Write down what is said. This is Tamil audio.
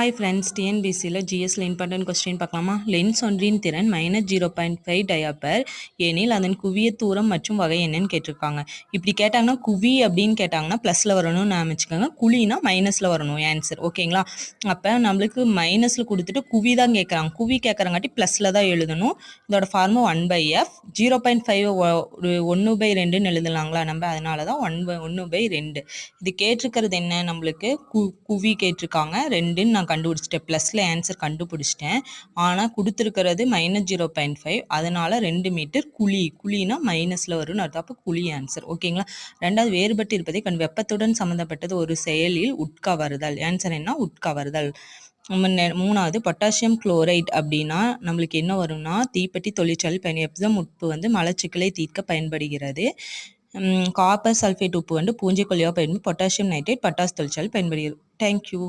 ஹாய் ஃப்ரெண்ட்ஸ், டிஎன்பிசியில் ஜிஎஸ்ல இம்பார்ட்டன்ட் கொஸ்டின் பார்க்கலாமா? லென்ஸ் ஒன்றின் திறன் -0.5 டயாபர் எனில் அதன் குவிய தூரம் மற்றும் வகை என்னன்னு கேட்டிருக்காங்க. இப்படி கேட்டாங்கன்னா குவி அப்படின்னு கேட்டாங்கன்னா ப்ளஸில் வரணும்னு நான் வச்சுக்கோங்க, குழினா மைனஸில் வரணும் ஆன்சர். ஓகேங்களா? அப்போ நம்மளுக்கு மைனஸில் கொடுத்துட்டு குவி தான் கேட்குறாங்க. குவி கேட்குறங்காட்டி ப்ளஸில் தான் எழுதணும். இதோட ஃபார்மு 1/f. 0.5 ஒரு 1/2ன்னு எழுதலாங்களா நம்ம? அதனால தான் 1/2. இது கேட்டிருக்கிறது என்ன? நம்மளுக்கு குவி கேட்டிருக்காங்க. 2ன்னு நான் கண்டுபிடிச்சிட்டேன், ப்ளஸில் ஆன்சர் கண்டுபிடிச்சிட்டேன். ஆனால் கொடுத்துருக்கிறது -0.5, அதனால 2 மீட்டர் குழினா மைனஸில் வரும்னு அர்த்தம். அப்போ குழி ஆன்சர். ஓகேங்களா? ரெண்டாவது, வேறுபட்டு இருப்பதை வெப்பத்துடன் சம்மந்தப்பட்டது ஒரு செயலில் உட்கவருதல். ஆன்சர் என்ன? உட்கவருதல். மூணாவது, பொட்டாசியம் குளோரைட் அப்படின்னா நம்மளுக்கு என்ன வரும்னா தீப்பெட்டி தொழிற்சாலை எப்சம் உப்பு மலச்சிக்கலை தீர்க்க பயன்படுகிறது. காப்பர் சல்ஃபேட் உப்பு பூஞ்சைக்கொல்லியாக பயன்படும். பொட்டாசியம் நைட்ரேட் பட்டாசு தொழிற்சாலை பயன்படுகிறது. தேங்க்யூ.